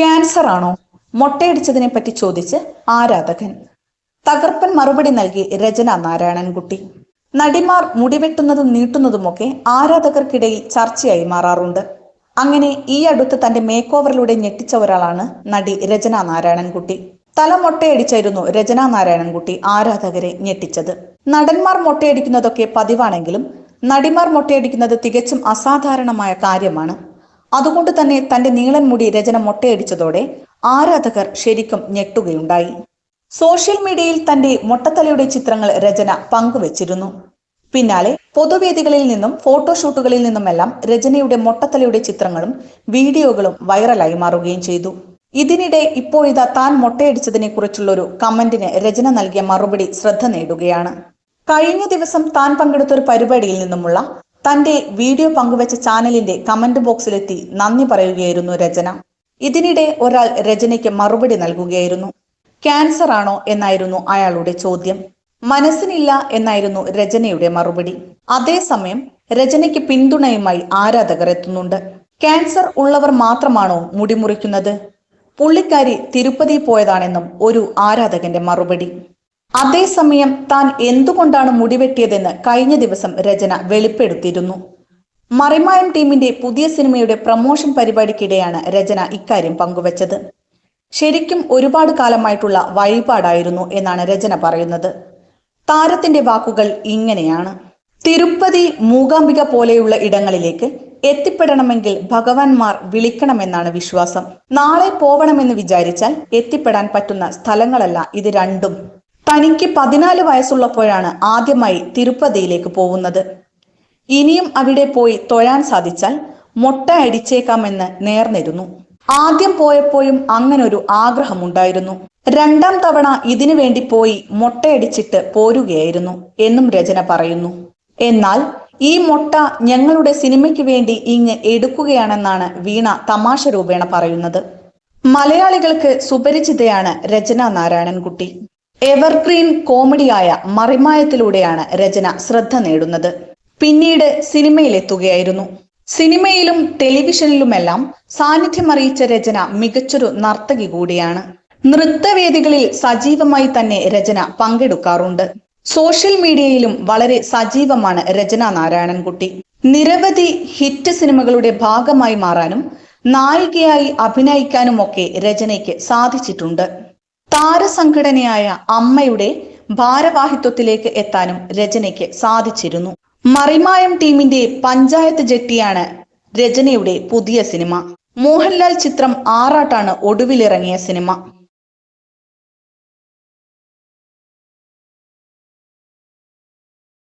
Cancer ആണോ? മൊട്ടയടിച്ചതിനെ പറ്റി ചോദിച്ച് ആരാധകൻ. തകർപ്പൻ മറുപടി നൽകി രചന നാരായണൻകുട്ടി. നടിമാർ മുടിവെട്ടുന്നതും നീട്ടുന്നതുമൊക്കെ ആരാധകർക്കിടയിൽ ചർച്ചയായി മാറാറുണ്ട്. അങ്ങനെ ഈ അടുത്ത് തന്റെ മേക്ക് ഓവറിലൂടെ ഞെട്ടിച്ച ഒരാളാണ് നടി രചന നാരായണൻകുട്ടി. തല മൊട്ടയടിച്ചായിരുന്നു രചന നാരായണൻകുട്ടി ആരാധകരെ ഞെട്ടിച്ചത്. നടന്മാർ മൊട്ടയടിക്കുന്നതൊക്കെ പതിവാണെങ്കിലും നടിമാർ മൊട്ടയടിക്കുന്നത് തികച്ചും അസാധാരണമായ കാര്യമാണ്. അതുകൊണ്ട് തന്നെ തന്റെ നീളൻ മുടി രചന മൊട്ടയടിച്ചതോടെ ആരാധകർ ശരിക്കും ഞെട്ടുകയുണ്ടായി. സോഷ്യൽ മീഡിയയിൽ തന്റെ മൊട്ടത്തലയുടെ ചിത്രങ്ങൾ രചന പങ്കുവച്ചിരുന്നു. പിന്നാലെ പൊതുവേദികളിൽ നിന്നും ഫോട്ടോഷൂട്ടുകളിൽ നിന്നുമെല്ലാം രചനയുടെ മൊട്ടത്തലയുടെ ചിത്രങ്ങളും വീഡിയോകളും വൈറലായി മാറുകയും ചെയ്തു. ഇതിനിടെ ഇപ്പോഴിതാ താൻ മൊട്ടയടിച്ചതിനെ കുറിച്ചുള്ളൊരു കമന്റിന് രചന നൽകിയ മറുപടി ശ്രദ്ധ നേടുകയാണ്. കഴിഞ്ഞ ദിവസം താൻ പങ്കെടുത്തൊരു പരിപാടിയിൽ നിന്നുമുള്ള തന്റെ വീഡിയോ പങ്കുവച്ച ചാനലിന്റെ കമന്റ് ബോക്സിലെത്തി നന്ദി പറയുകയായിരുന്നു രചന. ഇതിനിടെ ഒരാൾ രചനയ്ക്ക് മറുപടി നൽകുകയായിരുന്നു. ക്യാൻസർ ആണോ എന്നായിരുന്നു അയാളുടെ ചോദ്യം. മനസ്സിനില്ല എന്നായിരുന്നു രചനയുടെ മറുപടി. അതേസമയം രചനയ്ക്ക് പിന്തുണയുമായി ആരാധകർ എത്തുന്നുണ്ട്. ക്യാൻസർ ഉള്ളവർ മാത്രമാണോ മുടിമുറിക്കുന്നത്? പുള്ളിക്കാരി തിരുപ്പതി പോയതാണെന്നും ഒരു ആരാധകന്റെ മറുപടി. അതേസമയം താൻ എന്തുകൊണ്ടാണ് മുടിവെട്ടിയതെന്ന് കഴിഞ്ഞ ദിവസം രചന വെളിപ്പെടുത്തിയിരുന്നു. മറിമായം ടീമിന്റെ പുതിയ സിനിമയുടെ പ്രമോഷൻ പരിപാടിക്കിടെയാണ് രചന ഇക്കാര്യം പങ്കുവച്ചത്. ശരിക്കും ഒരുപാട് കാലമായിട്ടുള്ള വഴിപാടായിരുന്നു എന്നാണ് രചന പറയുന്നത്. താരത്തിന്റെ വാക്കുകൾ ഇങ്ങനെയാണ്: തിരുപ്പതി, മൂകാംബിക പോലെയുള്ള ഇടങ്ങളിലേക്ക് എത്തിപ്പെടണമെങ്കിൽ ഭഗവാൻമാർ വിളിക്കണമെന്നാണ് വിശ്വാസം. നാളെ പോവണമെന്ന് വിചാരിച്ചാൽ എത്തിപ്പെടാൻ പറ്റുന്ന സ്ഥലങ്ങളല്ല ഇത് രണ്ടും. തനിക്ക് 14 വയസ്സുള്ളപ്പോഴാണ് ആദ്യമായി തിരുപ്പതിയിലേക്ക് പോകുന്നത്. ഇനിയും അവിടെ പോയി തൊഴാൻ സാധിച്ചാൽ മൊട്ട അടിച്ചേക്കാമെന്ന് നേർന്നിരുന്നു. ആദ്യം പോയപ്പോഴും അങ്ങനൊരു ആഗ്രഹമുണ്ടായിരുന്നു. 2ാം തവണ ഇതിനു വേണ്ടി പോയി മൊട്ടയടിച്ചിട്ട് പോരുകയായിരുന്നു എന്നും രചന പറയുന്നു. എന്നാൽ ഈ മൊട്ട ഞങ്ങളുടെ സിനിമയ്ക്ക് വേണ്ടി ഇങ്ങ് എടുക്കുകയാണെന്നാണ് വീണ തമാശ രൂപേണ പറയുന്നത്. മലയാളികൾക്ക് സുപരിചിതയാണ് രചന നാരായണൻകുട്ടി. എവർഗ്രീൻ കോമഡിയായ മറിമായത്തിലൂടെയാണ് രചന ശ്രദ്ധ നേടുന്നത്. പിന്നീട് സിനിമയിലെത്തുകയായിരുന്നു. സിനിമയിലും ടെലിവിഷനിലുമെല്ലാം സാന്നിധ്യം അറിയിച്ച രചന മികച്ചൊരു നർത്തകി കൂടിയാണ്. നൃത്തവേദികളിൽ സജീവമായി തന്നെ രചന പങ്കെടുക്കാറുണ്ട്. സോഷ്യൽ മീഡിയയിലും വളരെ സജീവമാണ് രചന നാരായണൻകുട്ടി. നിരവധി ഹിറ്റ് സിനിമകളുടെ ഭാഗമായി മാറാനും നായികയായി അഭിനയിക്കാനുമൊക്കെ രചനയ്ക്ക് സാധിച്ചിട്ടുണ്ട്. താരസംഘടനയായ അമ്മയുടെ ഭാരവാഹിത്വത്തിലേക്ക് എത്താനും രചനയ്ക്ക് സാധിച്ചിരുന്നു. മറിമായം ടീമിന്റെ പഞ്ചായത്ത് ജെട്ടിയാണ് രചനയുടെ പുതിയ സിനിമ. മോഹൻലാൽ ചിത്രം ആറാട്ടാണ് ഒടുവിലിറങ്ങിയ സിനിമ.